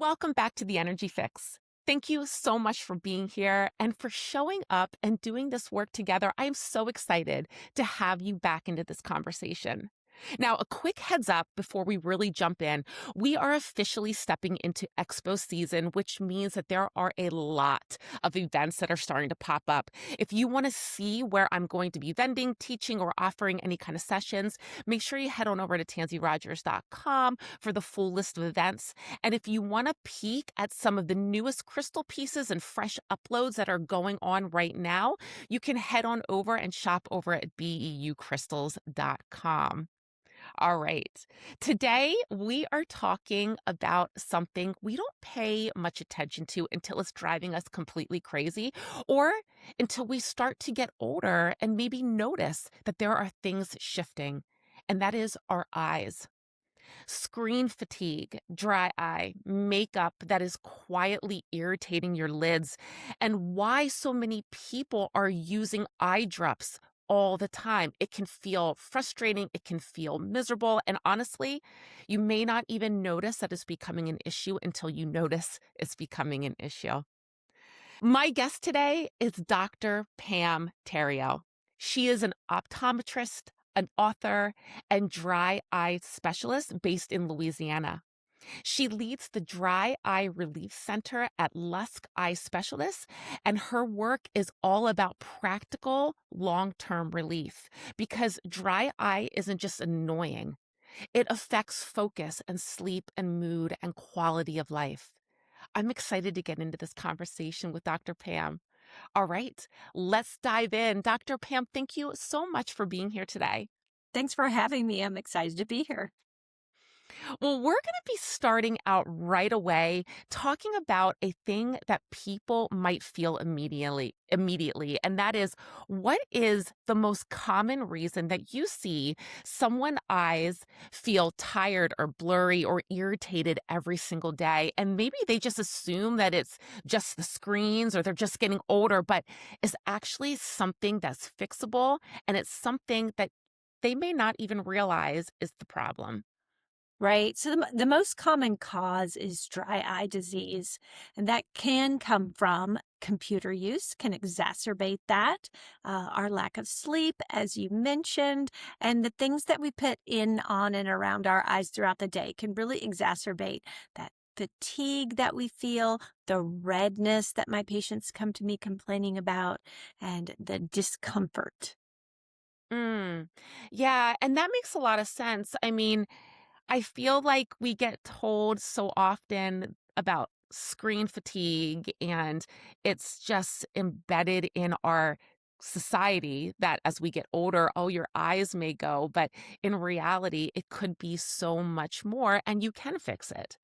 Welcome back to the Energy Fix. Thank you so much for being here and for showing up and doing this work together. I am so excited to have you back into this conversation. Now, a quick heads up before we really jump in. We are officially stepping into expo season, which means that there are a lot of events that are starting to pop up. If you want to see where I'm going to be vending, teaching, or offering any kind of sessions, make sure you head on over to tansyrogers.com for the full list of events. And if you want to peek at some of the newest crystal pieces and fresh uploads that are going on right now, you can head on over and shop over at beucrystals.com. All right. Today, we are talking about something we don't pay much attention to until it's driving us completely crazy, or until we start to get older and maybe notice that there are things shifting, and that is our eyes. Screen fatigue, dry eye, makeup that is quietly irritating your lids, and why so many people are using eye drops all the time. It can feel frustrating, it can feel miserable, and honestly, you may not even notice that it's becoming an issue until you notice it's becoming an issue. My guest today is Dr. Pam Theroit. She is an optometrist, an author, and dry eye specialist based in Louisiana. She leads the Dry Eye Relief Center at Lusk Eye Specialists, and her work is all about practical long-term relief because dry eye isn't just annoying. It affects focus and sleep and mood and quality of life. I'm excited to get into this conversation with Dr. Pam. All right, let's dive in. Dr. Pam, thank you so much for being here today. Thanks for having me. I'm excited to be here. Well, we're going to be starting out right away talking about a thing that people might feel immediately, and that is, what is the most common reason that you see someone's eyes feel tired or blurry or irritated every single day? And maybe they just assume that it's just the screens or they're just getting older, but it's actually something that's fixable, and it's something that they may not even realize is the problem. Right. So the most common cause is dry eye disease, and that can come from computer use, can exacerbate that, our lack of sleep, as you mentioned, and the things that we put in, on, and around our eyes throughout the day can really exacerbate that fatigue that we feel, the redness that my patients come to me complaining about, and the discomfort. Mm. Yeah, and that makes a lot of sense. I mean, I feel like we get told so often about screen fatigue, and it's just embedded in our society that as we get older, oh, your eyes may go, but in reality, it could be so much more, and you can fix it.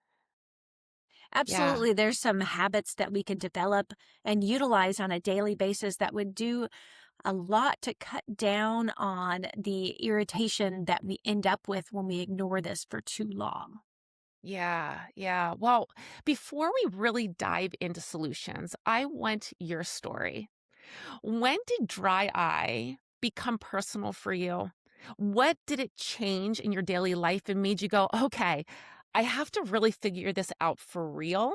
Yeah. Absolutely. There's some habits that we can develop and utilize on a daily basis that would do a lot to cut down on the irritation that we end up with when we ignore this for too long. Yeah, yeah. Well, before we really dive into solutions, I want your story. When did dry eye become personal for you? What did it change in your daily life and made you go, okay, I have to really figure this out for real?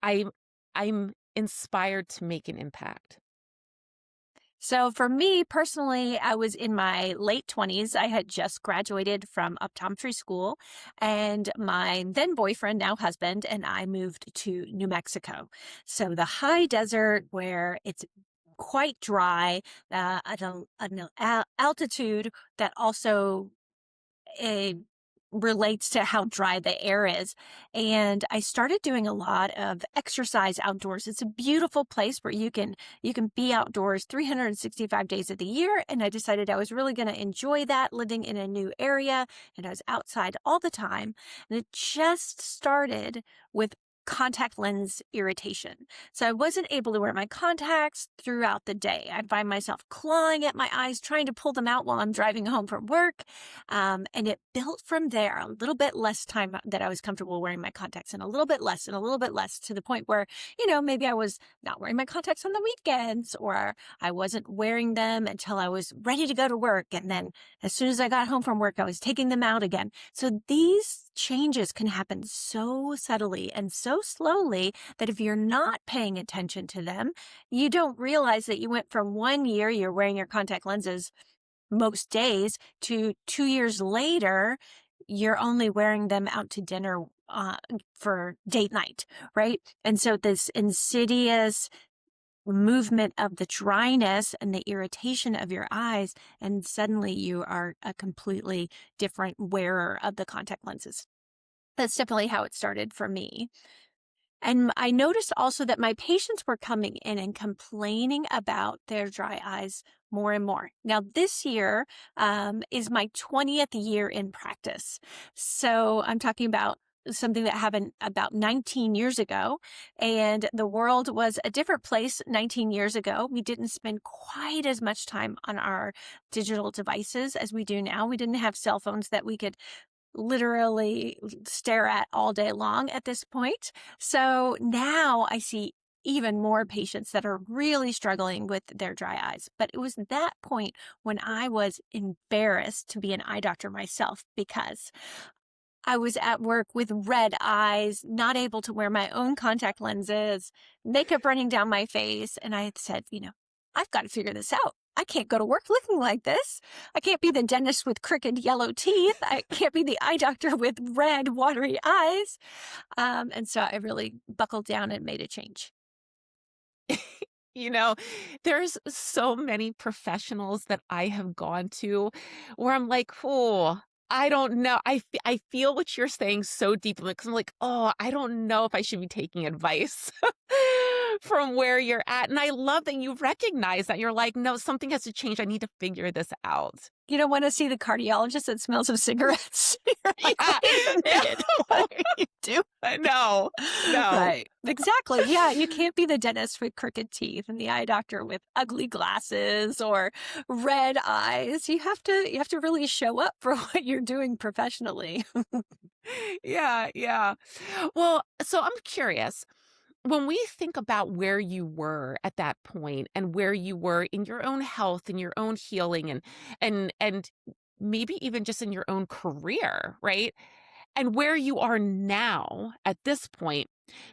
I'm I'm inspired to make an impact. So for me personally, I was in my late 20s. I had just graduated from optometry school, and my then boyfriend, now husband, and I moved to New Mexico. So the high desert where it's quite dry, at an altitude that also uh, relates to how dry the air is. And I started doing a lot of exercise outdoors. It's a beautiful place where you can be outdoors 365 days of the year. And I decided I was really going to enjoy that living in a new area. And I was outside all the time. And it just started with contact lens irritation. So I wasn't able to wear my contacts throughout the day. I'd find myself clawing at my eyes, trying to pull them out while I'm driving home from work. And it built from there, a little bit less time that I was comfortable wearing my contacts, and a little bit less and a little bit less, to the point where, maybe I was not wearing my contacts on the weekends, or I wasn't wearing them until I was ready to go to work. And then as soon as I got home from work, I was taking them out again. So these changes can happen so subtly and so slowly that if you're not paying attention to them, you don't realize that you went from 1 year, you're wearing your contact lenses most days, to 2 years later, you're only wearing them out to dinner for date night, right? And so this insidious movement of the dryness and the irritation of your eyes, and suddenly you are a completely different wearer of the contact lenses. That's definitely how it started for me. And I noticed also that my patients were coming in and complaining about their dry eyes more and more. Now, this year is my 20th year in practice. So I'm talking about something that happened about 19 years ago. And the world was a different place 19 years ago. We didn't spend quite as much time on our digital devices as we do now. We didn't have cell phones that we could literally stare at all day long at this point. So now I see even more patients that are really struggling with their dry eyes. But it was that point when I was embarrassed to be an eye doctor myself because I was at work with red eyes, not able to wear my own contact lenses, makeup running down my face. And I had said, I've got to figure this out. I can't go to work looking like this. I can't be the dentist with crooked yellow teeth. I can't be the eye doctor with red, watery eyes. And so I really buckled down and made a change. You know, there's so many professionals that I have gone to where I'm like, "Oh, I don't know." I feel what you're saying so deeply because I'm like, "Oh, I don't know if I should be taking advice from where you're at." And I love that you recognize that. You're like, "No, something has to change. I need to figure this out." You don't want to see the cardiologist that smells of cigarettes. You're like, Yeah. wait a minute, what are you doing? No, no. Right. Exactly. Yeah. You can't be the dentist with crooked teeth and the eye doctor with ugly glasses or red eyes. You have to really show up for what you're doing professionally. Yeah, yeah. Well, so I'm curious. When we think about where you were at that point and where you were in your own health and your own healing and maybe even just in your own career, right? And where you are now at this point,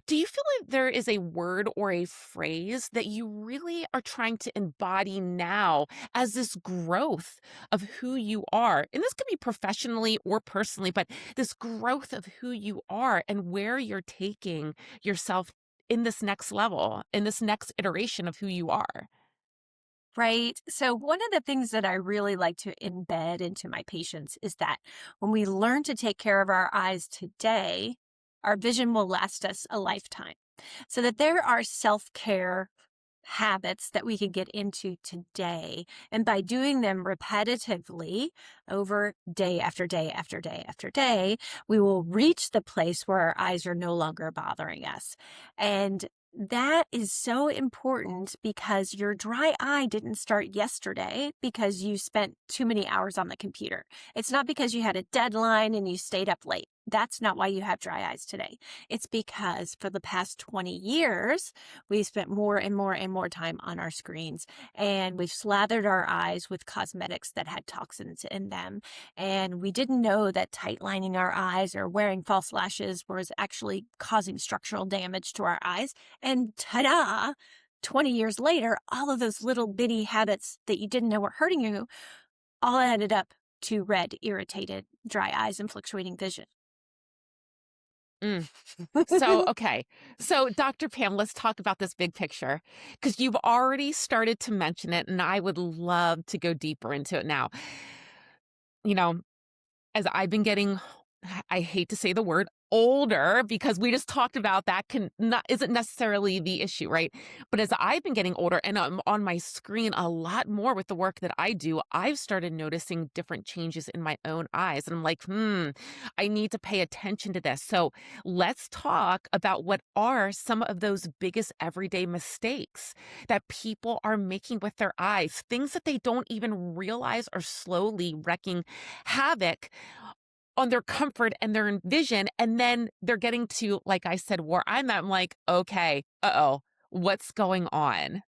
do you feel like there is a word or a phrase that you really are trying to embody now as this growth of who you are? And this could be professionally or personally, but this growth of who you are and where you're taking yourself in this next level, in this next iteration of who you are. Right. So, one of the things that I really like to embed into my patients is that when we learn to take care of our eyes today, our vision will last us a lifetime. So, that there are self care habits that we can get into today. And by doing them repetitively over day after day after day after day, we will reach the place where our eyes are no longer bothering us. And that is so important because your dry eye didn't start yesterday because you spent too many hours on the computer. It's not because you had a deadline and you stayed up late. That's not why you have dry eyes today. It's because for the past 20 years, we've spent more and more and more time on our screens, and we've slathered our eyes with cosmetics that had toxins in them. And we didn't know that tight lining our eyes or wearing false lashes was actually causing structural damage to our eyes. And ta-da! 20 years later, all of those little bitty habits that you didn't know were hurting you all added up to red, irritated, dry eyes and fluctuating vision. Mm. So, okay. So, Dr. Pam, let's talk about this big picture because you've already started to mention it, and I would love to go deeper into it now. You know, as I've been getting, I hate to say the word older because we just talked about that can not isn't necessarily the issue, right? But as I've been getting older and I'm on my screen a lot more with the work that I do, I've started noticing different changes in my own eyes. And I'm like, I need to pay attention to this. So let's talk about what are some of those biggest everyday mistakes that people are making with their eyes, things that they don't even realize are slowly wreaking havoc on their comfort and their vision, and then they're getting to, like I said, where I'm at, I'm like, "Okay, uh-oh, what's going on?"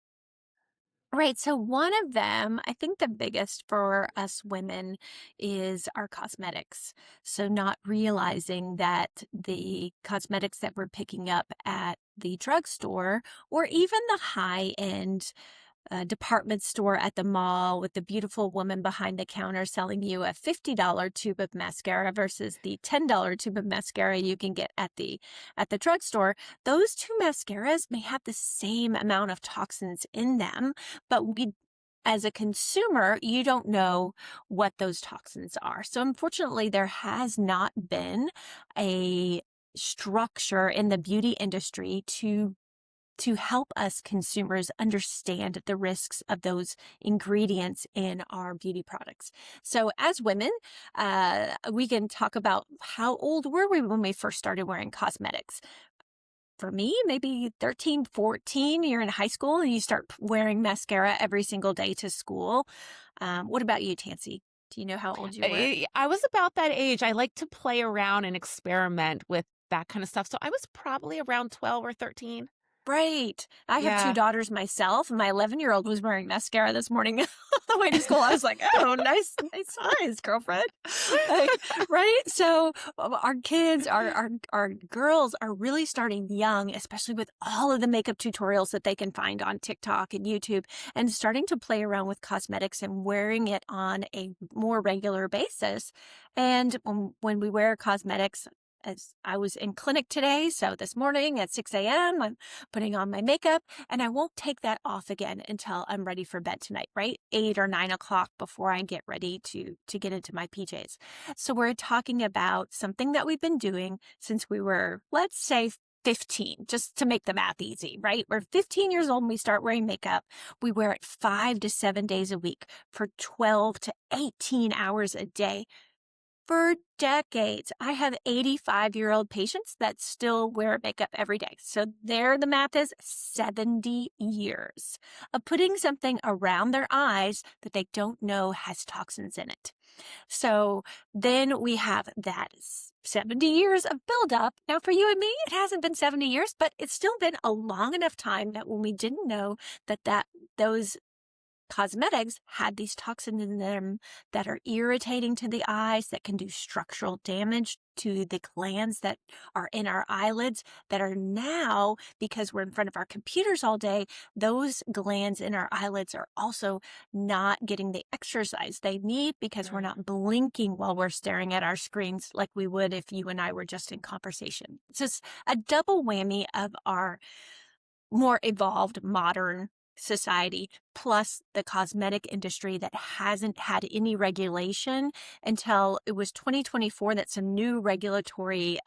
Right. So one of them, I think the biggest for us women is our cosmetics. So not realizing that the cosmetics that we're picking up at the drugstore or even the high end department store at the mall with the beautiful woman behind the counter selling you a $50 tube of mascara versus the $10 tube of mascara you can get at the drugstore. Those two mascaras may have the same amount of toxins in them, but we as a consumer, you don't know what those toxins are. So unfortunately, there has not been a structure in the beauty industry to help us consumers understand the risks of those ingredients in our beauty products. So as women, we can talk about how old were we when we first started wearing cosmetics. For me, maybe 13, 14, you're in high school and you start wearing mascara every single day to school. What about you, Tansy? Do you know how old you were? I was about that age. I like to play around and experiment with that kind of stuff. So I was probably around 12 or 13. Right. I have 2 Yeah. daughters myself. My 11-year-old was wearing mascara this morning on the way to school. I was like, "Oh, nice eyes, girlfriend." Like, right? So, our kids, our girls are really starting young, especially with all of the makeup tutorials that they can find on TikTok and YouTube, and starting to play around with cosmetics and wearing it on a more regular basis. And when we wear cosmetics, as I was in clinic today, so this morning at 6 a.m., I'm putting on my makeup, and I won't take that off again until I'm ready for bed tonight, right? 8 or 9 o'clock before I get ready to get into my PJs. So we're talking about something that we've been doing since we were, let's say, 15, just to make the math easy, right? We're 15 years old and we start wearing makeup. We wear it 5 to 7 days a week for 12 to 18 hours a day for decades. I have 85-year-old patients that still wear makeup every day. So there the math is 70 years of putting something around their eyes that they don't know has toxins in it. So then we have that 70 years of buildup. Now for you and me, it hasn't been 70 years, but it's still been a long enough time that when we didn't know that those cosmetics had these toxins in them that are irritating to the eyes, that can do structural damage to the glands that are in our eyelids, that are now, because we're in front of our computers all day, those glands in our eyelids are also not getting the exercise they need because we're Right. not blinking while we're staring at our screens like we would if you and I were just in conversation. It's just a double whammy of our more evolved modern society, plus the cosmetic industry that hasn't had any regulation until it was 2024 that some new regulatory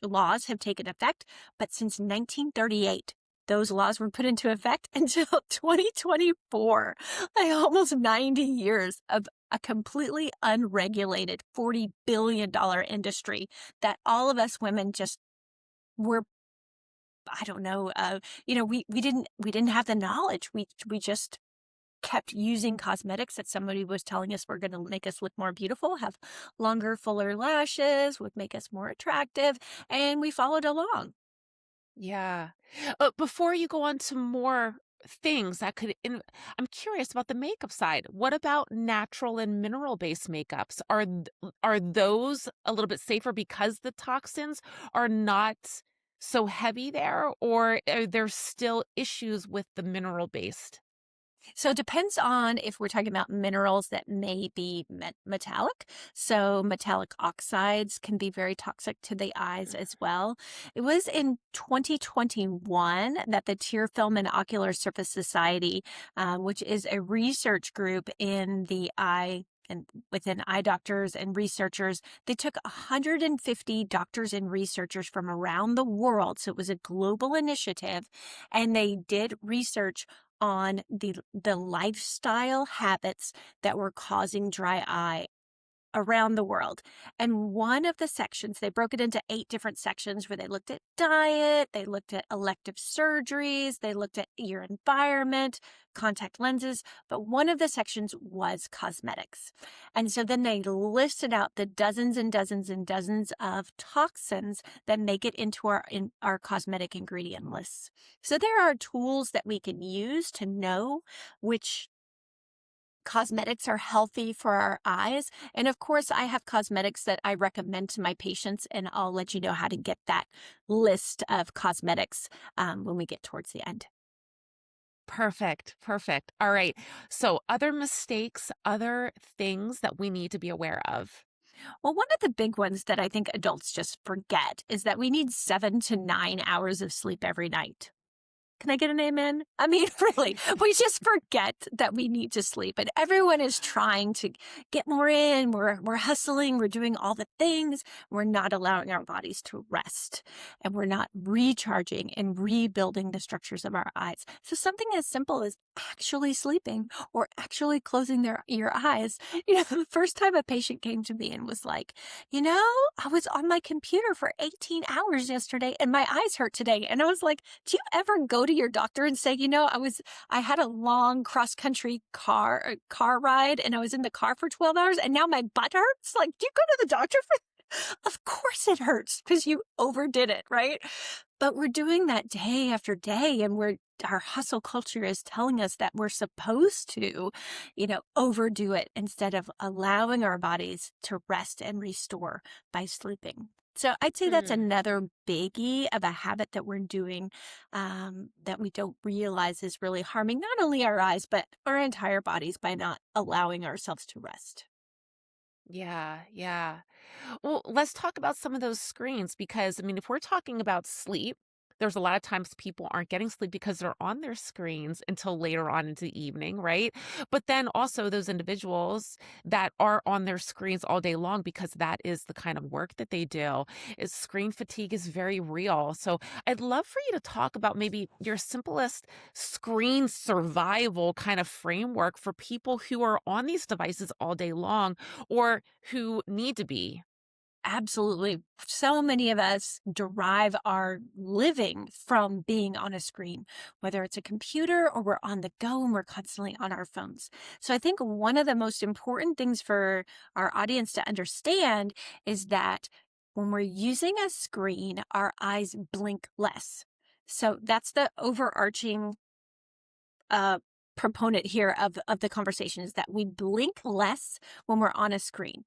laws have taken effect. But since 1938, those laws were put into effect until 2024, like almost 90 years of a completely unregulated $40 billion industry that all of us women just were, I don't know, we didn't have the knowledge. We just kept using cosmetics that somebody was telling us were going to make us look more beautiful, have longer, fuller lashes, would make us more attractive, and we followed along. Yeah. Before you go on to more things that I'm curious about the makeup side. What about natural and mineral-based makeups? Are those a little bit safer because the toxins are not so heavy there, or are there still issues with the mineral-based? So it depends on if we're talking about minerals that may be metallic. So metallic oxides can be very toxic to the eyes as well. It was in 2021 that the Tear Film and Ocular Surface Society, which is a research group in the eye and within eye doctors and researchers, they took 150 doctors and researchers from around the world. So it was a global initiative, and they did research on the lifestyle habits that were causing dry eye around the world. And one of the sections, they broke it into 8 different sections where they looked at diet, they looked at elective surgeries, they looked at your environment, contact lenses, but one of the sections was cosmetics. And so then they listed out the dozens and dozens and dozens of toxins that make it into our cosmetic ingredient lists. So there are tools that we can use to know which cosmetics are healthy for our eyes. And of course, I have cosmetics that I recommend to my patients, and I'll let you know how to get that list of cosmetics when we get towards the end. Perfect. Perfect. All right. So, other mistakes, other things that we need to be aware of. Well, one of the big ones that I think adults just forget is that we need 7 to 9 hours of sleep every night. Can I get an amen? I mean, really, we just forget that we need to sleep, and everyone is trying to get more in. We're hustling, we're doing all the things. We're not allowing our bodies to rest, and we're not recharging and rebuilding the structures of our eyes. So something as simple as actually sleeping or actually closing your eyes. The first time a patient came to me and was like, I was on my computer for 18 hours yesterday and my eyes hurt today. And I was like, do you ever go to your doctor and say, I had a long cross country car ride and I was in the car for 12 hours and now my butt hurts? Like, do you go to the doctor for Of course it hurts because you overdid it, right? But we're doing that day after day, and our hustle culture is telling us that we're supposed to, overdo it instead of allowing our bodies to rest and restore by sleeping. So I'd say that's Mm. another biggie of a habit that we're doing that we don't realize is really harming not only our eyes, but our entire bodies by not allowing ourselves to rest. Yeah, yeah. Well, let's talk about some of those screens because, I mean, if we're talking about sleep, there's a lot of times people aren't getting sleep because they're on their screens until later on into the evening, right? But then also those individuals that are on their screens all day long because that is the kind of work that they do, is screen fatigue is very real. So I'd love for you to talk about maybe your simplest screen survival kind of framework for people who are on these devices all day long or who need to be. Absolutely. So many of us derive our living from being on a screen, whether it's a computer or we're on the go and we're constantly on our phones. So I think one of the most important things for our audience to understand is that when we're using a screen, our eyes blink less. So that's the overarching uh, proponent here of the conversation, is that we blink less when we're on a screen.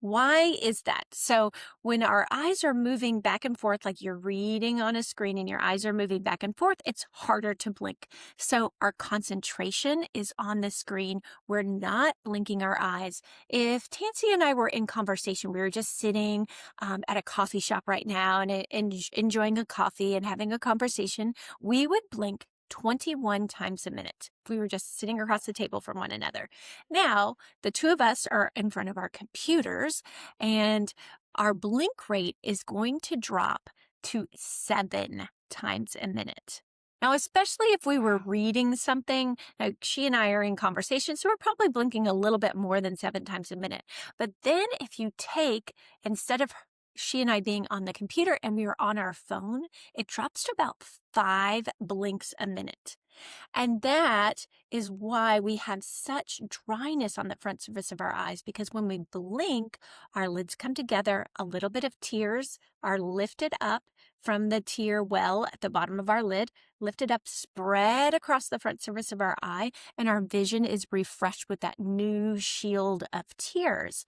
Why is that? So when our eyes are moving back and forth, like you're reading on a screen and your eyes are moving back and forth, it's harder to blink. So our concentration is on the screen. We're not blinking our eyes. If Tansy and I were in conversation, we were just sitting at a coffee shop right now and enjoying a coffee and having a conversation, we would blink 21 times a minute if we were just sitting across the table from one another. Now, the two of us are in front of our computers, and our blink rate is going to drop to 7 times a minute. Now, especially if we were Wow. reading something, like she and I are in conversation, so we're probably blinking a little bit more than 7 times a minute. But then if you take, instead of she and I being on the computer and we were on our phone, it drops to about 5 blinks a minute. And that is why we have such dryness on the front surface of our eyes, because when we blink, our lids come together, a little bit of tears are lifted up from the tear well at the bottom of our lid, lifted up, spread across the front surface of our eye, and our vision is refreshed with that new shield of tears.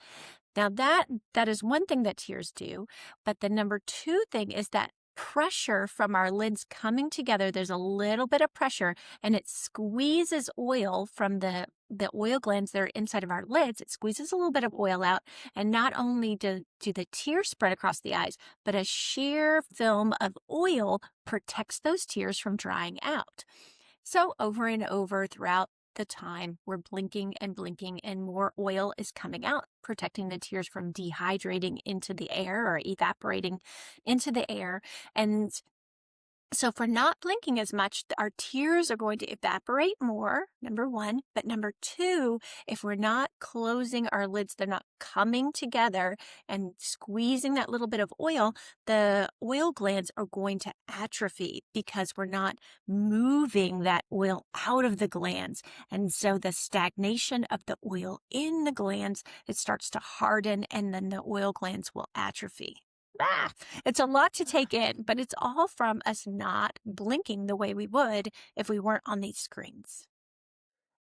Now that is one thing that tears do, but the number two thing is that pressure from our lids coming together. There's a little bit of pressure and it squeezes oil from the oil glands that are inside of our lids. It squeezes a little bit of oil out, and not only do the tears spread across the eyes, but a sheer film of oil protects those tears from drying out. So over and over throughout the time, we're blinking and blinking, and more oil is coming out, protecting the tears from dehydrating into the air or evaporating into the air. And So, if we're not blinking as much, our tears are going to evaporate more, number one. But number two, if we're not closing our lids, they're not coming together and squeezing that little bit of oil, the oil glands are going to atrophy because we're not moving that oil out of the glands. And so the stagnation of the oil in the glands, it starts to harden and then the oil glands will atrophy. Ah, it's a lot to take in, but it's all from us not blinking the way we would if we weren't on these screens.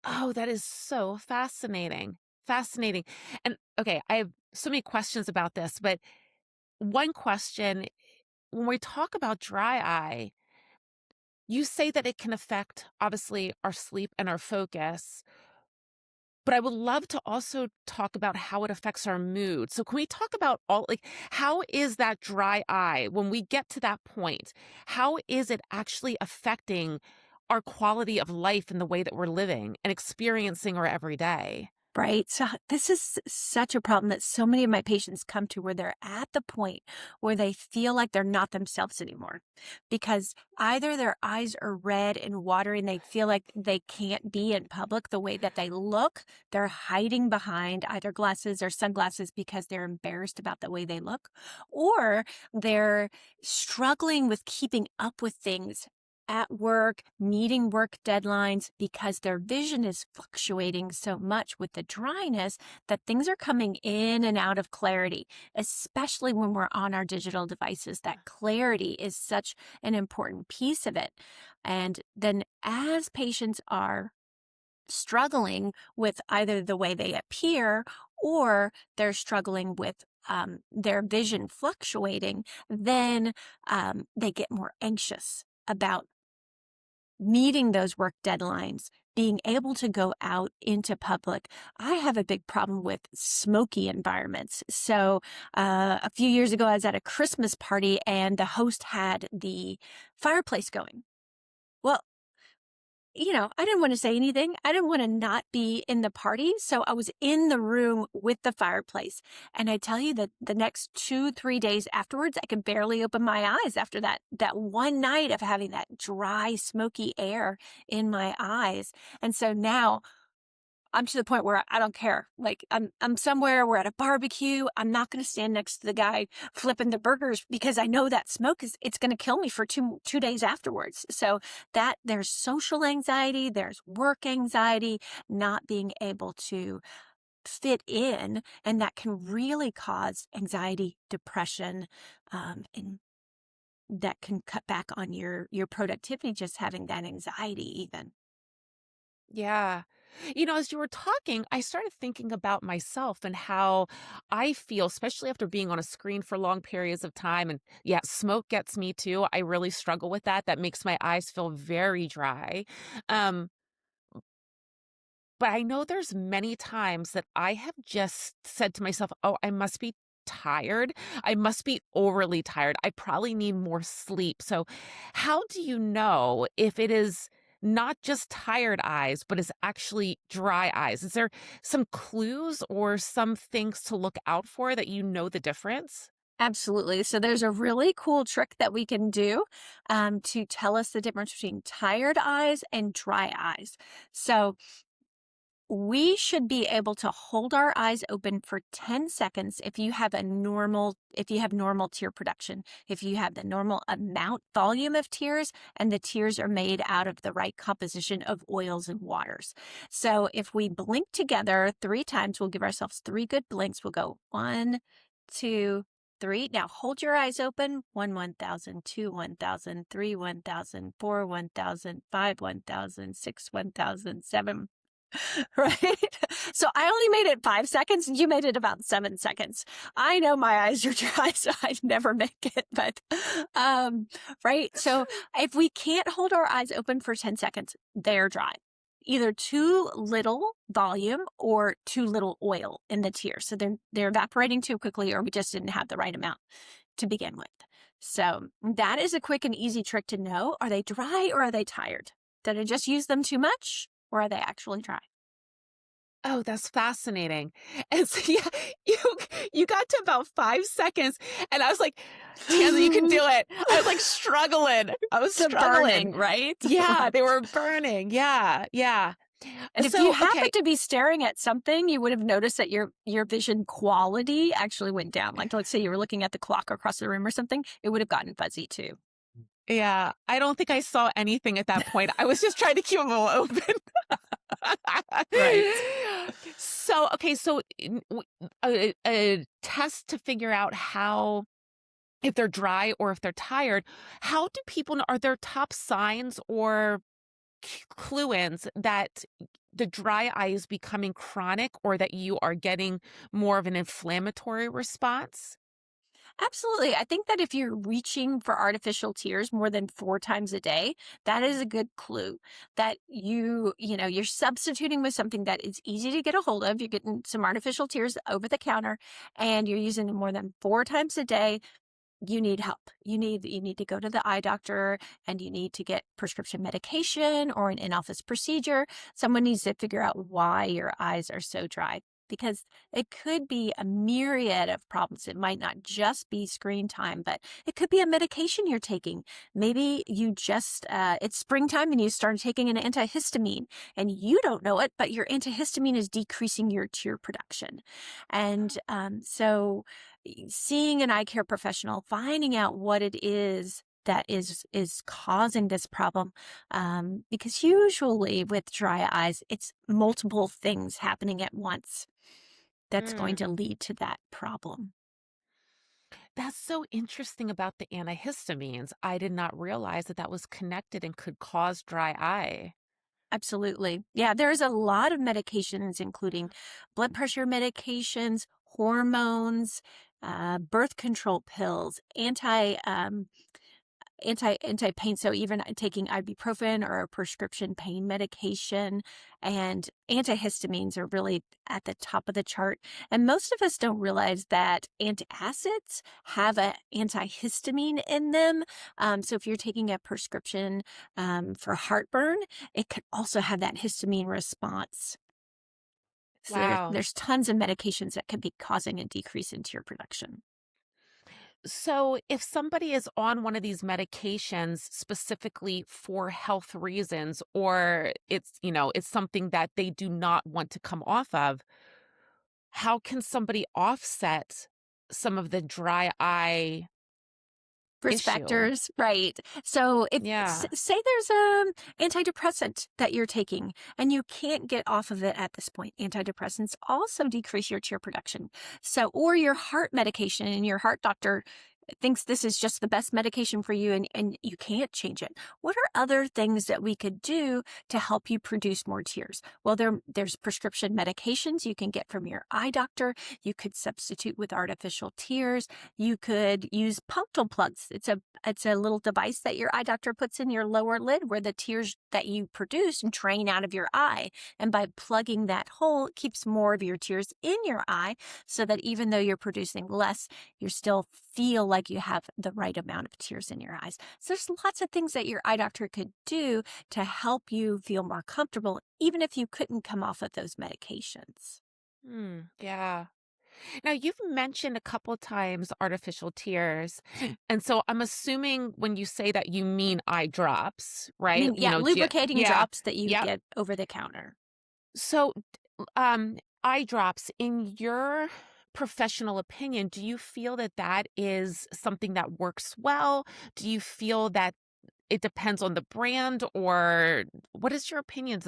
Oh, that is so fascinating. Fascinating. And okay, I have so many questions about this, but one question, when we talk about dry eye, you say that it can affect obviously our sleep and our focus, but I would love to also talk about how it affects our mood. So can we talk about all like how is that dry eye when we get to that point? How is it actually affecting our quality of life and the way that we're living and experiencing our everyday? Right. So this is such a problem that so many of my patients come to where they're at the point where they feel like they're not themselves anymore because either their eyes are red and watery and they feel like they can't be in public the way that they look. They're hiding behind either glasses or sunglasses because they're embarrassed about the way they look, or they're struggling with keeping up with things at work, meeting work deadlines because their vision is fluctuating so much with the dryness that things are coming in and out of clarity, especially when we're on our digital devices. That clarity is such an important piece of it. And then as patients are struggling with either the way they appear or they're struggling with their vision fluctuating, then they get more anxious about meeting those work deadlines, being able to go out into public. I have a big problem with smoky environments. So, a few years ago, I was at a Christmas party and the host had the fireplace going. Well, I didn't want to say anything. I didn't want to not be in the party. So I was in the room with the fireplace. And I tell you that the next 2, 3 days afterwards, I could barely open my eyes after that one night of having that dry, smoky air in my eyes. And so now I'm to the point where I don't care. Like I'm somewhere, we're at a barbecue. I'm not going to stand next to the guy flipping the burgers because I know that smoke it's going to kill me for two days afterwards. So that there's social anxiety, there's work anxiety, not being able to fit in, and that can really cause anxiety, depression, and that can cut back on your productivity just having that anxiety even. Yeah. As you were talking, I started thinking about myself and how I feel, especially after being on a screen for long periods of time. And yeah, smoke gets me too. I really struggle with that. That makes my eyes feel very dry. Um, but I know there's many times that I have just said to myself, "Oh, I must be tired. I must be overly tired. I probably need more sleep." So, how do you know if it is not just tired eyes, but is actually dry eyes? Is there some clues or some things to look out for that you know the difference? Absolutely. So there's a really cool trick that we can do to tell us the difference between tired eyes and dry eyes. So we should be able to hold our eyes open for 10 seconds if you have normal tear production, if you have the normal volume of tears, and the tears are made out of the right composition of oils and waters. So if we blink together 3 times, we'll give ourselves 3 good blinks. We'll go 1, 2, 3. Now hold your eyes open. 1, 1,000, 2, 1,000, 3, 1,000, 4, 1,000, 5, 1,000, 6, 1,000, 7. Right? So I only made it 5 seconds, and you made it about 7 seconds. I know my eyes are dry, so I'd never make it, but, right? So if we can't hold our eyes open for 10 seconds, they're dry. Either too little volume or too little oil in the tear. So they're evaporating too quickly, or we just didn't have the right amount to begin with. So that is a quick and easy trick to know. Are they dry or are they tired? Did I just use them too much, or are they actually dry? Oh, that's fascinating. And so, yeah, you you got to about 5 seconds, and I was like, "Tansy, you can do it." I was, like, struggling. I was The struggling. burning, right? Yeah, they were burning. Yeah, yeah. And if you So, okay. happened to be staring at something, you would have noticed that your vision quality actually went down. Like, let's say you were looking at the clock across the room or something, it would have gotten fuzzy too. Yeah, I don't think I saw anything at that point. I was just trying to keep them all open. Right. So, okay, so a test to figure out how if they're dry or if they're tired, how do people know, are there top signs or clue-ins that the dry eye is becoming chronic or that you are getting more of an inflammatory response? Absolutely. I think that if you're reaching for artificial tears more than 4 times a day, that is a good clue that you're substituting with something that is easy to get a hold of. You're getting some artificial tears over the counter and you're using them more than 4 times a day. You need help. You need to go to the eye doctor and you need to get prescription medication or an in-office procedure. Someone needs to figure out why your eyes are so dry because it could be a myriad of problems. It might not just be screen time, but it could be a medication you're taking. Maybe you just it's springtime and you started taking an antihistamine and you don't know it, but your antihistamine is decreasing your tear production. And so seeing an eye care professional, finding out what it is that is causing this problem, because usually with dry eyes, it's multiple things happening at once that's going Mm, to lead to that problem. that's so interesting about the antihistamines. I did not realize that that was connected and could cause dry eye. Absolutely. Yeah, there's a lot of medications, including blood pressure medications, hormones, birth control pills, anti-pain, so even taking ibuprofen or a prescription pain medication, and antihistamines are really at the top of the chart. And most of us don't realize that antacids have an antihistamine in them. So if you're taking a prescription for heartburn, it could also have that histamine response. So Wow. there's tons of medications that could be causing a decrease in tear production. So, if somebody is on one of these medications specifically for health reasons, or it's something that they do not want to come off of, how can somebody offset some of the dry eye Risk issue? factors, right. So if Yeah. say there's a antidepressant that you're taking and you can't get off of it at this point. Antidepressants also decrease your tear production. So or your heart medication and your heart doctor thinks this is just the best medication for you and you can't change it. What are other things that we could do to help you produce more tears? Well, there's prescription medications you can get from your eye doctor. You could substitute with artificial tears. You could use punctal plugs. It's a little device that your eye doctor puts in your lower lid where the tears that you produce drain out of your eye. And by plugging that hole, it keeps more of your tears in your eye so that even though you're producing less, you still feel like you have the right amount of tears in your eyes. So there's lots of things that your eye doctor could do to help you feel more comfortable, even if you couldn't come off of those medications. Yeah. Now, you've mentioned a couple times artificial tears. And so I'm assuming when you say that you mean eye drops, I right? mean, yeah, lubricating Yeah. drops that you Yep. get over the counter. So, eye drops, in your professional opinion, do you feel that that is something that works well? Do you feel that it depends on the brand, or what is your opinion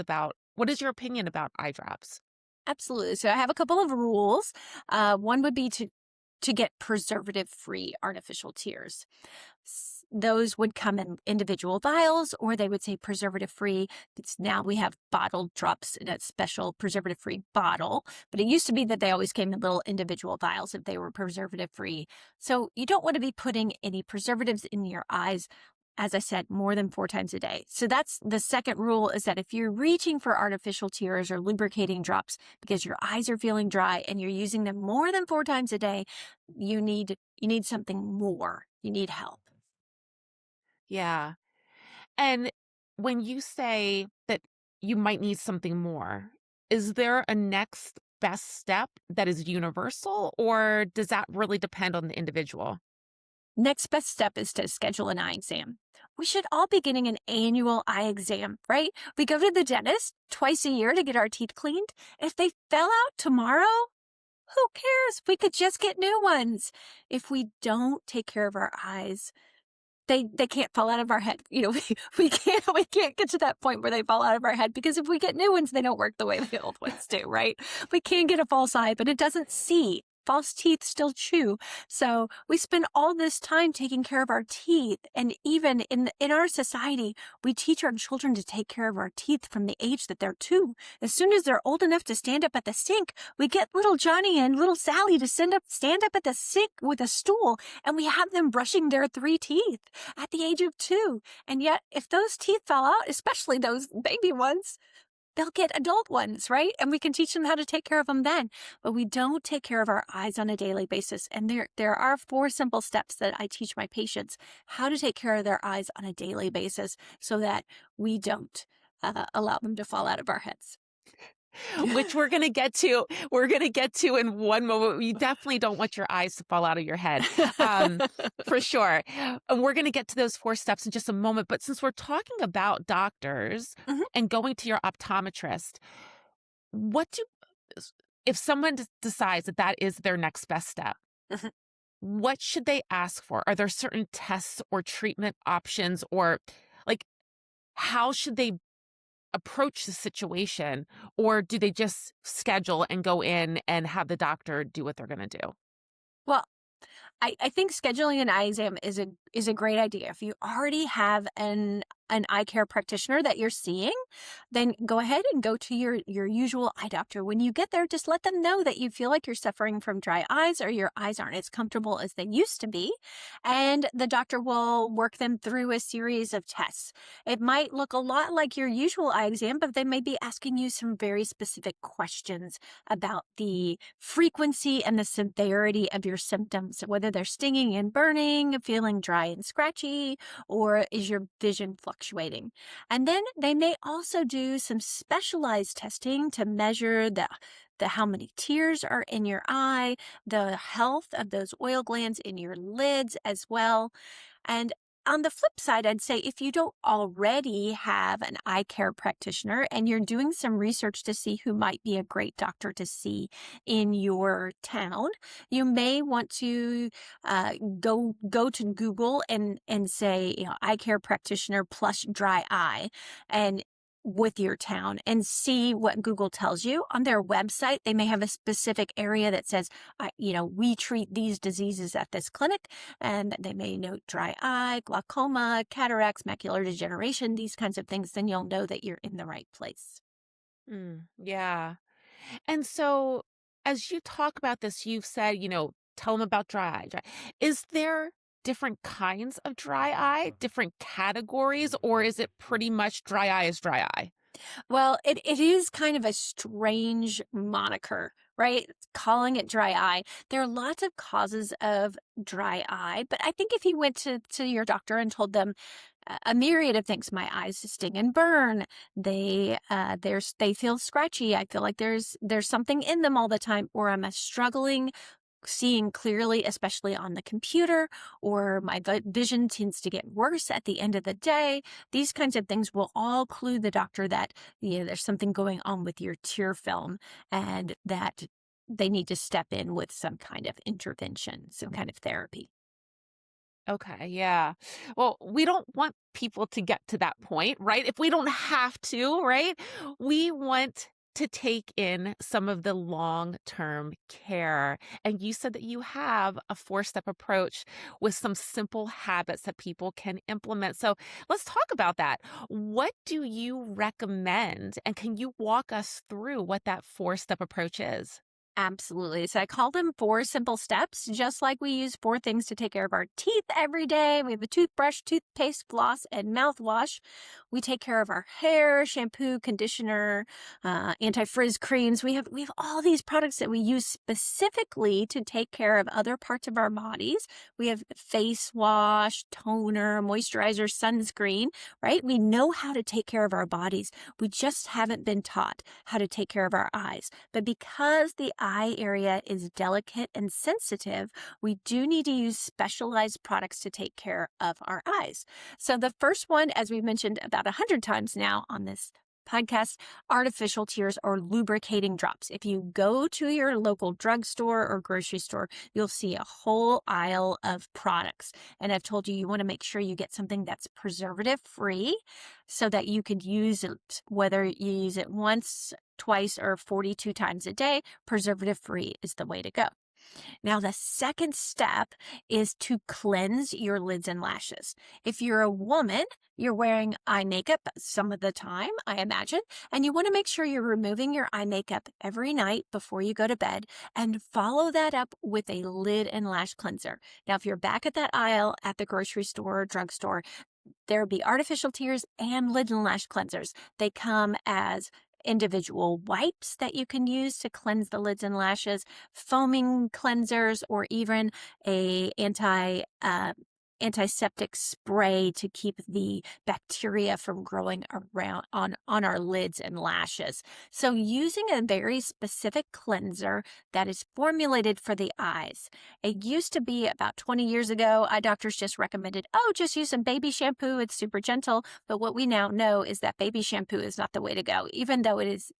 about eye drops? Absolutely. So I have a couple of rules. One would be to get preservative-free artificial tears. Those would come in individual vials, or they would say preservative-free. It's now we have bottled drops in a special preservative-free bottle, but it used to be that they always came in little individual vials if they were preservative-free. So you don't want to be putting any preservatives in your eyes, as I said, more than 4 times a day. So that's the second rule, is that if you're reaching for artificial tears or lubricating drops because your eyes are feeling dry and you're using them more than 4 times a day, you need something more. You need help. Yeah. And when you say that you might need something more, Is there a next best step that is universal, or does that really depend on the individual? Next best step is to schedule an eye exam. We should all be getting an annual eye exam, right? We go to the dentist twice a year to get our teeth cleaned. If they fell out tomorrow, who cares? We could just get new ones. If we don't take care of our eyes, they can't fall out of our head. We can't get to that point where they fall out of our head, because if we get new ones, they don't work the way the old ones do, right? We can get a false eye, but it doesn't see. False teeth still chew. So we spend all this time taking care of our teeth. And even in our society, we teach our children to take care of our teeth from the age that they're 2. As soon as they're old enough to stand up at the sink, we get little Johnny and little Sally to stand up at the sink with a stool, and we have them brushing their 3 teeth at the age of 2. And yet, if those teeth fell out, especially those baby ones, they'll get adult ones, right? And we can teach them how to take care of them then. But we don't take care of our eyes on a daily basis. And there are 4 simple steps that I teach my patients how to take care of their eyes on a daily basis so that we don't allow them to fall out of our heads. Which we're gonna get to. We're gonna get to in one moment. You definitely don't want your eyes to fall out of your head, um, for sure. And we're gonna get to those 4 steps in just a moment. But since we're talking about doctors Mhm, and going to your optometrist, what do if someone decides that that is their next best step, mhm. what should they ask for? Are there certain tests or treatment options, or like how should they approach the situation, or do they just schedule and go in and have the doctor do what they're gonna do? Well, I think scheduling an eye exam is a great idea. If you already have an eye care practitioner that you're seeing, then go ahead and go to your usual eye doctor. When you get there, just let them know that you feel like you're suffering from dry eyes or your eyes aren't as comfortable as they used to be, and the doctor will work them through a series of tests. It might look a lot like your usual eye exam, but they may be asking you some very specific questions about the frequency and the severity of your symptoms, whether they're stinging and burning, feeling dry and scratchy, or is your vision fluctuating. And then they may also do some specialized testing to measure the how many tears are in your eye, the health of those oil glands in your lids as well. And on the flip side, I'd say if you don't already have an eye care practitioner and you're doing some research to see who might be a great doctor to see in your town, you may want to go to Google and say, eye care practitioner plus dry eye, and with your town, and see what Google tells you. On their website, they may have a specific area that says, we treat these diseases at this clinic, and they may note dry eye, glaucoma, cataracts, macular degeneration, these kinds of things. Then you'll know that you're in the right place. Yeah. And so, as you talk about this, you've said, tell them about dry eye. Is there different kinds of dry eye, different categories, or is it pretty much dry eye is dry eye? Well, it is kind of a strange moniker, right? Calling it dry eye. There are lots of causes of dry eye, but I think if you went to your doctor and told them a myriad of things, my eyes sting and burn, they feel scratchy, I feel like there's something in them all the time, or I'm struggling seeing clearly, especially on the computer, or my vision tends to get worse at the end of the day. These kinds of things will all clue the doctor that there's something going on with your tear film, and that they need to step in with some kind of intervention, some kind of therapy. Okay, yeah. Well, we don't want people to get to that point, right? If we don't have to, right? We want to take in some of the long-term care. And you said that you have a 4-step approach with some simple habits that people can implement. So let's talk about that. What do you recommend? And can you walk us through what that 4-step approach is? Absolutely. So I call them four simple steps, just like we use four things to take care of our teeth every day. We have a toothbrush, toothpaste, floss, and mouthwash. We take care of our hair, shampoo, conditioner, anti-frizz creams. We have all these products that we use specifically to take care of other parts of our bodies. We have face wash, toner, moisturizer, sunscreen, right? We know how to take care of our bodies. We just haven't been taught how to take care of our eyes. But because the eye area is delicate and sensitive, we do need to use specialized products to take care of our eyes. So the first one, as we've mentioned about 100 times now on this podcast, artificial tears or lubricating drops. If you go to your local drugstore or grocery store, you'll see a whole aisle of products. And I've told you, you want to make sure you get something that's preservative free so that you could use it, whether you use it once, twice, or 42 times a day. Preservative free is the way to go. Now, the second step is to cleanse your lids and lashes. If you're a woman, you're wearing eye makeup some of the time, I imagine, and you want to make sure you're removing your eye makeup every night before you go to bed and follow that up with a lid and lash cleanser. Now, if you're back at that aisle at the grocery store or drugstore, there'll be artificial tears and lid and lash cleansers. They come as individual wipes that you can use to cleanse the lids and lashes, foaming cleansers, or even a antiseptic spray to keep the bacteria from growing around on our lids and lashes. So using a very specific cleanser that is formulated for the eyes. It used to be about 20 years ago, eye doctors just recommended, oh, just use some baby shampoo. It's super gentle. But what we now know is that baby shampoo is not the way to go. Even though it's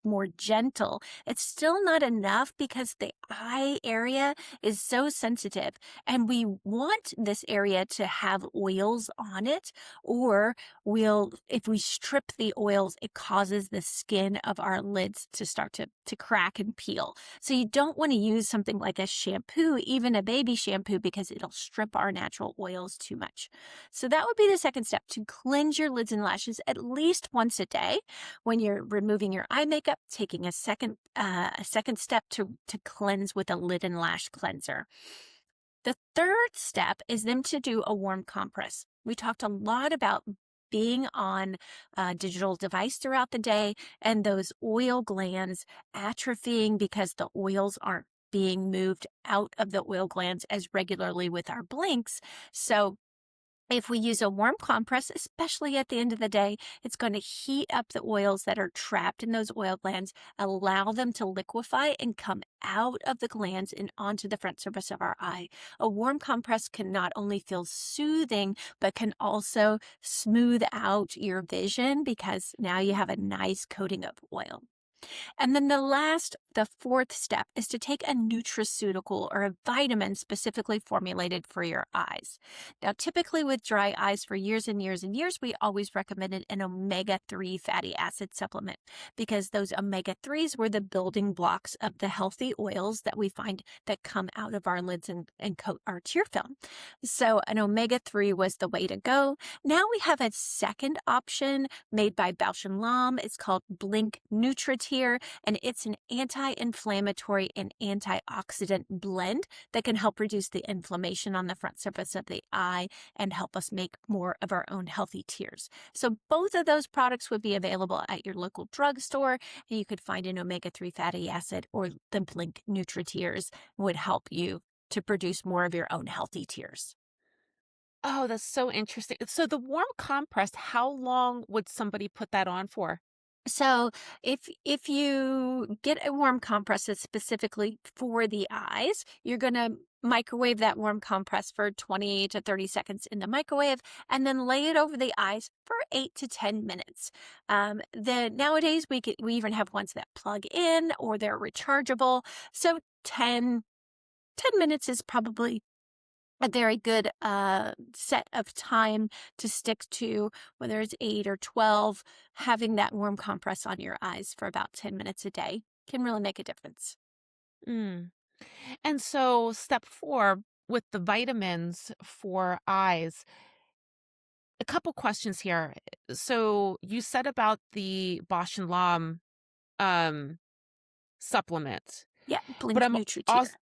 more gentle, it's still not enough because the eye area is so sensitive and we want this area to have oils on it, or if we strip the oils, it causes the skin of our lids to start to crack and peel. So you don't want to use something like a shampoo, even a baby shampoo, because it'll strip our natural oils too much. So that would be the second step, to cleanse your lids and lashes at least once a day. When you're removing your eye makeup, taking a second step to cleanse with a lid and lash cleanser. The third step is then to do a warm compress. We talked a lot about being on a digital device throughout the day and those oil glands atrophying because the oils aren't being moved out of the oil glands as regularly with our blinks. So if we use a warm compress, especially at the end of the day, it's going to heat up the oils that are trapped in those oil glands, allow them to liquefy and come out of the glands and onto the front surface of our eye. A warm compress can not only feel soothing, but can also smooth out your vision because now you have a nice coating of oil. And then the fourth step is to take a nutraceutical or a vitamin specifically formulated for your eyes. Now, typically with dry eyes for years and years and years, we always recommended an omega-3 fatty acid supplement because those omega-3s were the building blocks of the healthy oils that we find that come out of our lids and coat our tear film. So an omega-3 was the way to go. Now we have a second option made by Bausch& Lomb. It's called Blink Nutritier, and it's an anti-inflammatory and antioxidant blend that can help reduce the inflammation on the front surface of the eye and help us make more of our own healthy tears. So both of those products would be available at your local drugstore, and you could find an omega-3 fatty acid, or the Blink Nutritiers would help you to produce more of your own healthy tears. Oh, that's so interesting. So the warm compress, how long would somebody put that on for? So if you get a warm compress that's specifically for the eyes, you're going to microwave that warm compress for 20 to 30 seconds in the microwave and then lay it over the eyes for 8 to 10 minutes. Nowadays we even have ones that plug in or they're rechargeable. So 10 minutes is probably a very good set of time to stick to, whether it's 8 or 12. Having that warm compress on your eyes for about 10 minutes a day can really make a difference. Mm. And so step 4 with the vitamins for eyes, a couple questions here. So you said about the Bausch& and Lomb, um, supplement. Yeah, But Blink I'm Nutritier. also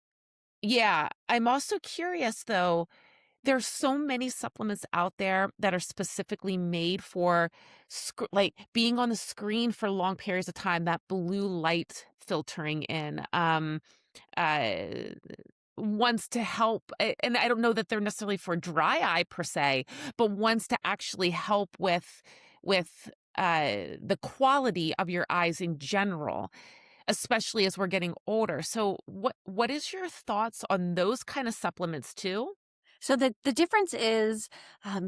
yeah, I'm also curious though, there's so many supplements out there that are specifically made for like being on the screen for long periods of time, that blue light filtering in. Uh Ones to help and I don't know that they're necessarily for dry eye per se, but ones to actually help with the quality of your eyes in general, especially as we're getting older. So what is your thoughts on those kind of supplements too? So the difference is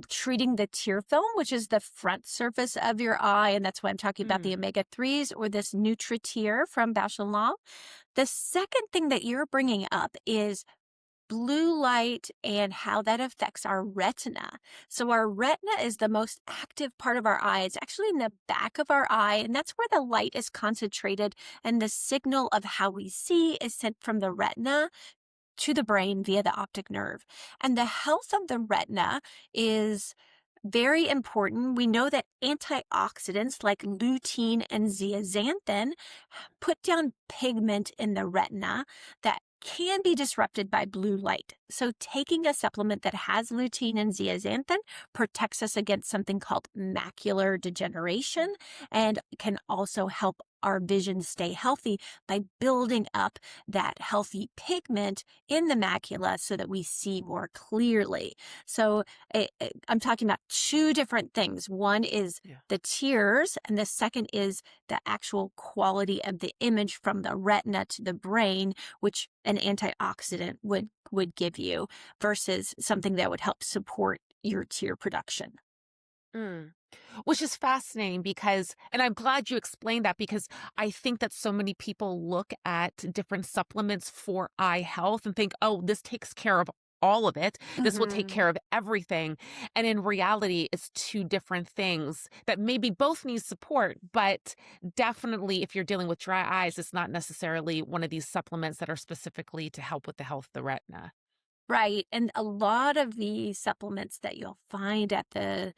treating the tear film, which is the front surface of your eye, and that's why I'm talking about the Mm, omega 3s or this Nutritier from Bausch& and Lomb. The second thing that you're bringing up is blue light and how that affects our retina. So our retina is the most active part of our eye. It's actually in the back of our eye, and that's where the light is concentrated. And the signal of how we see is sent from the retina to the brain via the optic nerve. And the health of the retina is very important. We know that antioxidants like lutein and zeaxanthin put down pigment in the retina that can be disrupted by blue light. So, taking a supplement that has lutein and zeaxanthin protects us against something called macular degeneration and can also help our vision stay healthy by building up that healthy pigment in the macula so that we see more clearly. So, I'm talking about two different things. One is yeah. the tears, and the second is the actual quality of the image from the retina to the brain, which an antioxidant would give you versus something that would help support your tear production. Mm. Which is fascinating because and I'm glad you explained that because I think that so many people look at different supplements for eye health and think, "Oh, this takes care of all of it. This will take Mhm. care of everything." And in reality, it's two different things that maybe both need support, but definitely if you're dealing with dry eyes, it's not necessarily one of these supplements that are specifically to help with the health of the retina. Right, and a lot of the supplements that you'll find at the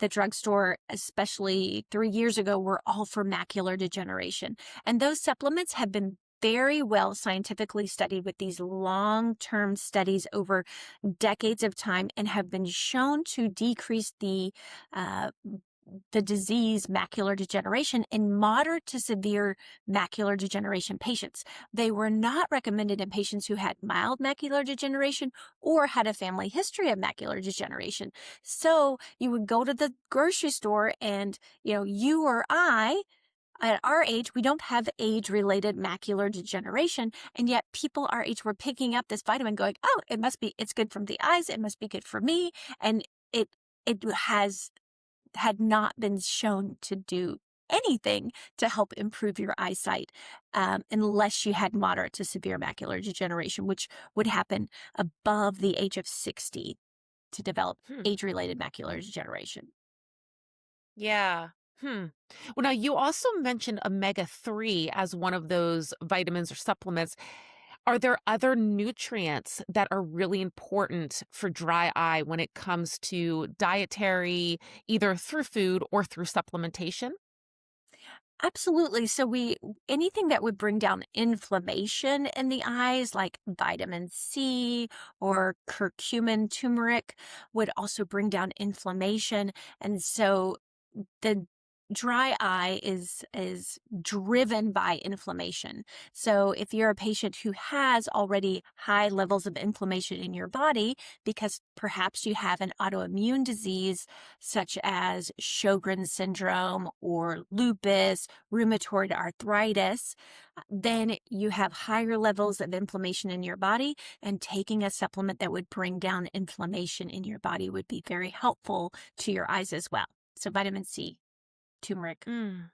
drugstore, especially 3 years ago, were all for macular degeneration, and those supplements have been very well scientifically studied with these long-term studies over decades of time and have been shown to decrease uh, the disease macular degeneration in moderate to severe macular degeneration patients. They were not recommended in patients who had mild macular degeneration or had a family history of macular degeneration. So you would go to the grocery store and, you or I, at our age, we don't have age related macular degeneration. And yet people our age were picking up this vitamin going, oh, it's good from the eyes. It must be good for me. And it had not been shown to do anything to help improve your eyesight unless you had moderate to severe macular degeneration, which would happen above the age of 60 to develop Hmm. age related macular degeneration. Yeah. Hmm. Well, now you also mentioned omega 3 as one of those vitamins or supplements. Are there other nutrients that are really important for dry eye when it comes to dietary, either through food or through supplementation? Absolutely. So anything that would bring down inflammation in the eyes, like vitamin C or curcumin turmeric, would also bring down inflammation. And so the dry eye is driven by inflammation. So if you're a patient who has already high levels of inflammation in your body because perhaps you have an autoimmune disease such as Sjogren's syndrome or lupus, rheumatoid arthritis, then you have higher levels of inflammation in your body, and taking a supplement that would bring down inflammation in your body would be very helpful to your eyes as well. So vitamin C, turmeric. Mm.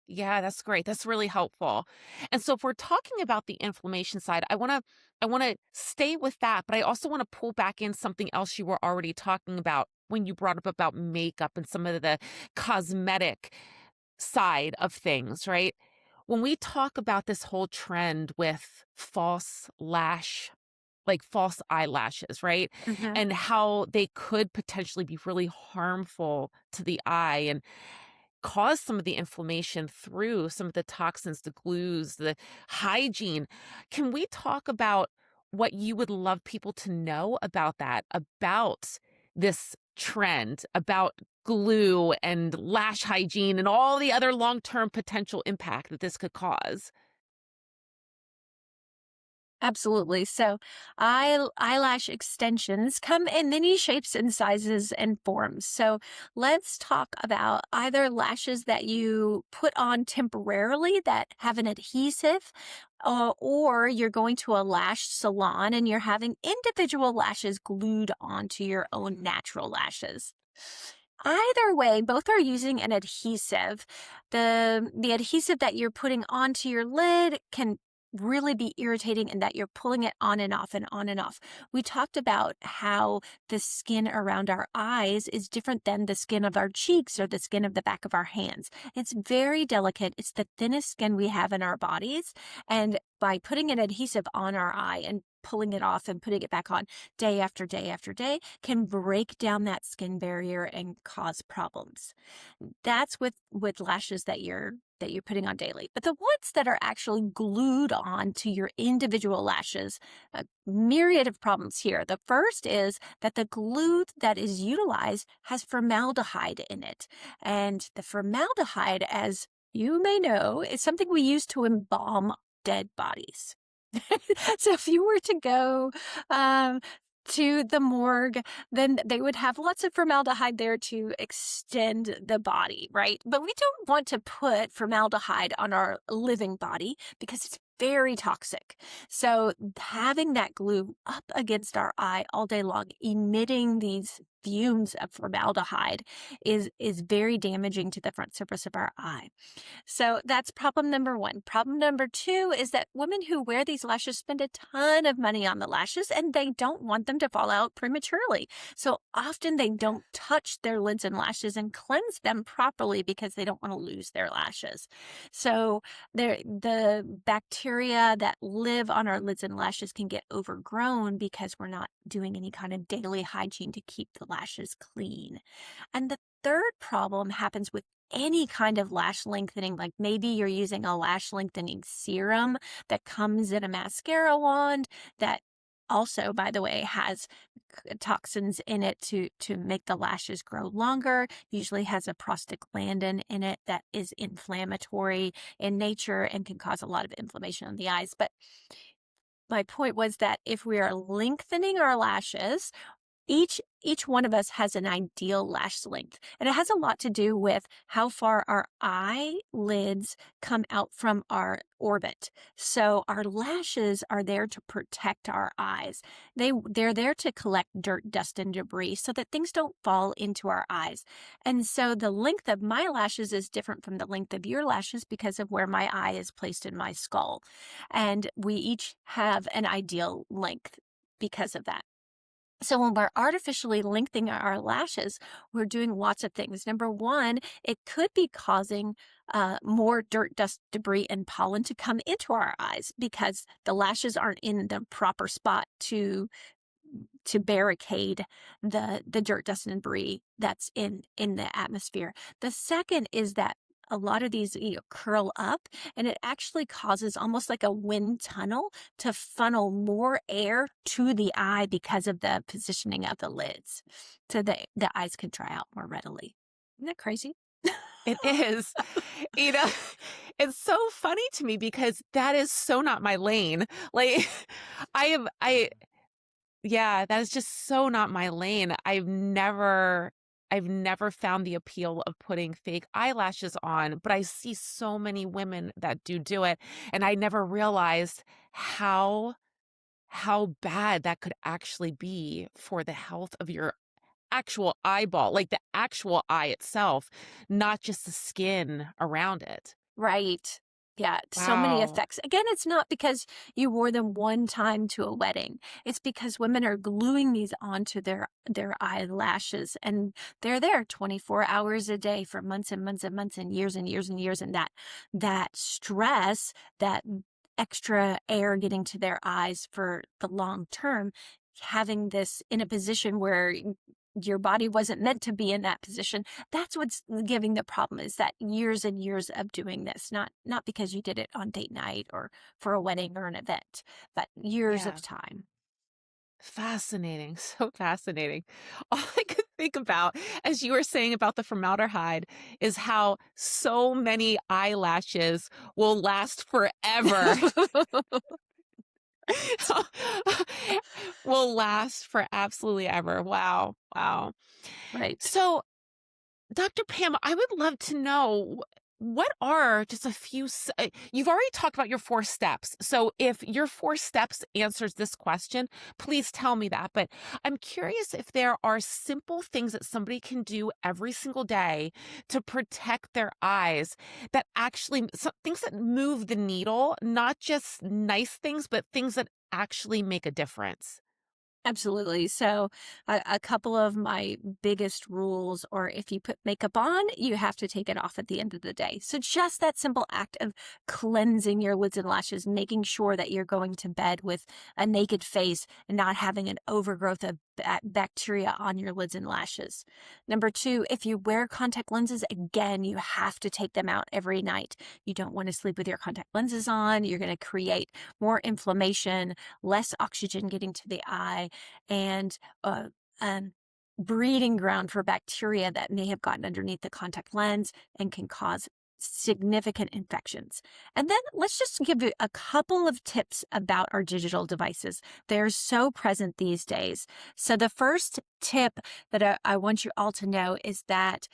Yeah, that's great. That's really helpful. And so if we're talking about the inflammation side, I want to stay with that, but I also want to pull back in something else you were already talking about when you brought up about makeup and some of the cosmetic side of things, right? When we talk about this whole trend with false eyelashes, right? Mhm. And how they could potentially be really harmful to the eye and cause some of the inflammation through some of the toxins, the glues, the hygiene. Can we talk about what you would love people to know about that, about this trend, about glue and lash hygiene and all the other long-term potential impact that this could cause? Absolutely. So, eyelash extensions come in many shapes and sizes and forms. So, let's talk about either lashes that you put on temporarily that have an adhesive, or you're going to a lash salon and you're having individual lashes glued onto your own natural lashes. Either way, both are using an adhesive. The adhesive that you're putting onto your lid can really be irritating in that you're pulling it on and off and on and off. We talked about how the skin around our eyes is different than the skin of our cheeks or the skin of the back of our hands. It's very delicate. It's the thinnest skin we have in our bodies. And by putting an adhesive on our eye and pulling it off and putting it back on day after day after day can break down that skin barrier and cause problems. That's with lashes that you're putting on daily. But the ones that are actually glued on to your individual lashes, a myriad of problems here. The first is that the glue that is utilized has formaldehyde in it. And the formaldehyde, as you may know, is something we use to embalm dead bodies. So if you were to go um, to the morgue, then they would have lots of formaldehyde there to extend the body, right? But we don't want to put formaldehyde on our living body because it's very toxic. So having that glue up against our eye all day long, emitting these fumes of formaldehyde is very damaging to the front surface of our eye. So that's problem number one. Problem number two is that women who wear these lashes spend a ton of money on the lashes and they don't want them to fall out prematurely. So often they don't touch their lids and lashes and cleanse them properly because they don't want to lose their lashes. So the bacteria that live on our lids and lashes can get overgrown because we're not doing any kind of daily hygiene to keep the lashes clean. And the third problem happens with any kind of lash lengthening, like maybe you're using a lash lengthening serum that comes in a mascara wand that also, by the way, has toxins in it to make the lashes grow longer, usually has a prostaglandin in it that is inflammatory in nature and can cause a lot of inflammation on the eyes. But my point was that if we are lengthening our lashes, each one of us has an ideal lash length, and it has a lot to do with how far our eyelids come out from our orbit. So our lashes are there to protect our eyes. They're there to collect dirt, dust, and debris so that things don't fall into our eyes. And so the length of my lashes is different from the length of your lashes because of where my eye is placed in my skull. And we each have an ideal length because of that. So when we're artificially lengthening our lashes, we're doing lots of things. Number one, it could be causing more dirt, dust, debris, and pollen to come into our eyes because the lashes aren't in the proper spot to barricade the dirt, dust, and debris that's in the atmosphere. The second is that a lot of these curl up and it actually causes almost like a wind tunnel to funnel more air to the eye because of the positioning of the lids. So the eyes can dry out more readily. Isn't that crazy? It is. You know, it's so funny to me because that is so not my lane. Like, I yeah, that is just so not my lane. I've never found the appeal of putting fake eyelashes on, but I see so many women that do it, and I never realized how bad that could actually be for the health of your actual eyeball, like the actual eye itself, not just the skin around it. Right. Yeah, so many Wow. effects. Again, it's not because you wore them one time to a wedding. It's because women are gluing these onto their eyelashes and they're there 24 hours a day for months and months and months and years and years and years and that stress, that extra air getting to their eyes for the long term, having this in a position where your body wasn't meant to be in that position. That's what's giving the problem, is that years and years of doing this, not because you did it on date night or for a wedding or an event, but years Yeah. of time. Fascinating, so fascinating. All I could think about, as you were saying about the formaldehyde, is how so many eyelashes will last forever. Will last for absolutely ever. Wow, wow. Right. So Dr. Pam, I would love to know what are just a few. You've already talked about your four steps. So, if your four steps answers this question, please tell me that. But I'm curious if there are simple things that somebody can do every single day to protect their eyes that actually, things that move the needle, not just nice things, but things that actually make a difference. Absolutely. So, a couple of my biggest rules, or if you put makeup on, you have to take it off at the end of the day. So, just that simple act of cleansing your lids and lashes, making sure that you're going to bed with a naked face and not having an overgrowth of bacteria on your lids and lashes. Number two, if you wear contact lenses, again, you have to take them out every night. You don't want to sleep with your contact lenses on. You're going to create more inflammation, less oxygen getting to the eye, and um, breeding ground for bacteria that may have gotten underneath the contact lens and can cause significant infections. And then let's just give you a couple of tips about our digital devices. They're so present these days. So the first tip that I want you all to know is that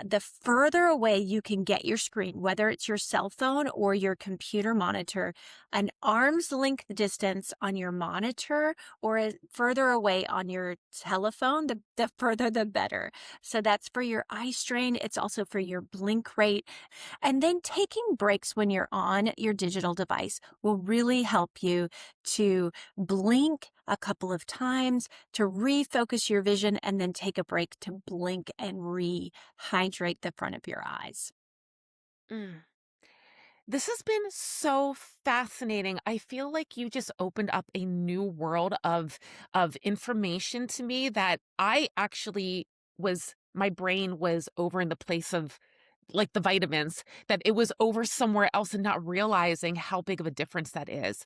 the further away you can get your screen, whether it's your cell phone or your computer monitor, an arm's length distance on your monitor or further away on your telephone, the further the better. So that's for your eye strain. It's also for your blink rate. And then taking breaks when you're on your digital device will really help you to blink a couple of times, to refocus your vision, and then take a break to blink and rehydrate the front of your eyes. Mm. This has been so fascinating. I feel like you just opened up a new world of information to me that I actually was my brain was over in the place of like the vitamins, that it was over somewhere else and not realizing how big of a difference that is.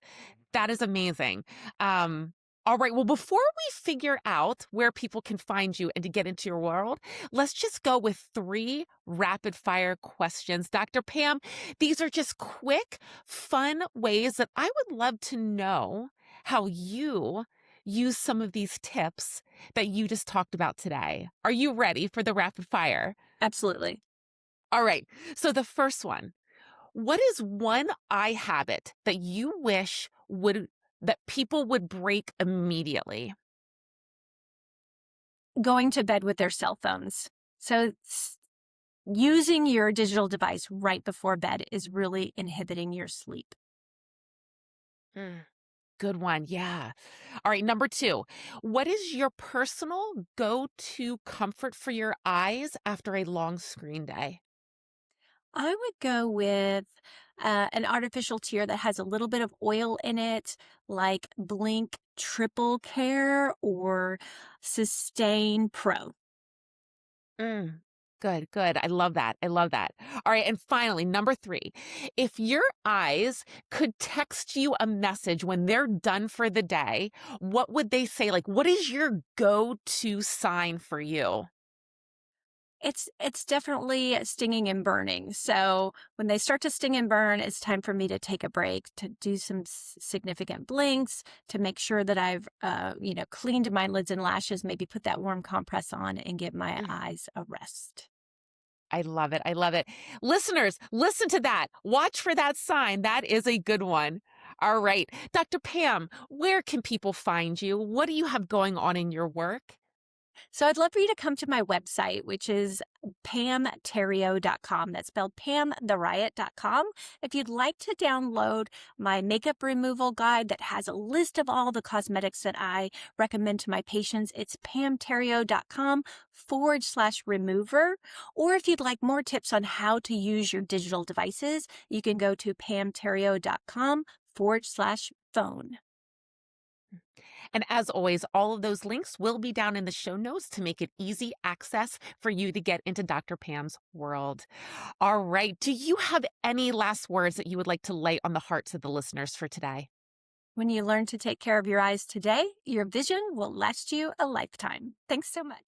That is amazing. Um, all right. Well, before we figure out where people can find you and to get into your world, let's just go with three rapid fire questions. Dr. Pam, these are just quick, fun ways that I would love to know how you use some of these tips that you just talked about today. Are you ready for the rapid fire? Absolutely. All right. So the first one, what is one eye habit that you wish would that people would break immediately? Going to bed with their cell phones. So using your digital device right before bed is really inhibiting your sleep. Mm, good one. Yeah. All right. Number two, what is your personal go to comfort for your eyes after a long screen day? I would go with an artificial tear that has a little bit of oil in it, like Blink Triple Care or Sustain Pro. Mm, good, good. I love that. I love that. All right. And finally, number three, if your eyes could text you a message when they're done for the day, what would they say? Like, what is your go to sign for you? It's definitely stinging and burning. So when they start to sting and burn, it's time for me to take a break, to do some significant blinks, to make sure that I've cleaned my lids and lashes, maybe put that warm compress on and give my Mm, eyes a rest. I love it. I love it. Listeners, listen to that. Watch for that sign. That is a good one. All right. Dr. Pam, where can people find you? What do you have going on in your work? So I'd love for you to come to my website, which is pamtherio.com. That's spelled pamtheriot.com. If you'd like to download my makeup removal guide that has a list of all the cosmetics that I recommend to my patients, it's pamtherio.com/remover. Or if you'd like more tips on how to use your digital devices, you can go to pamtherio.com/phone. And as always, all of those links will be down in the show notes to make it easy access for you to get into Dr. Pam's world. All right. Do you have any last words that you would like to lay on the hearts of the listeners for today? When you learn to take care of your eyes today, your vision will last you a lifetime. Thanks so much.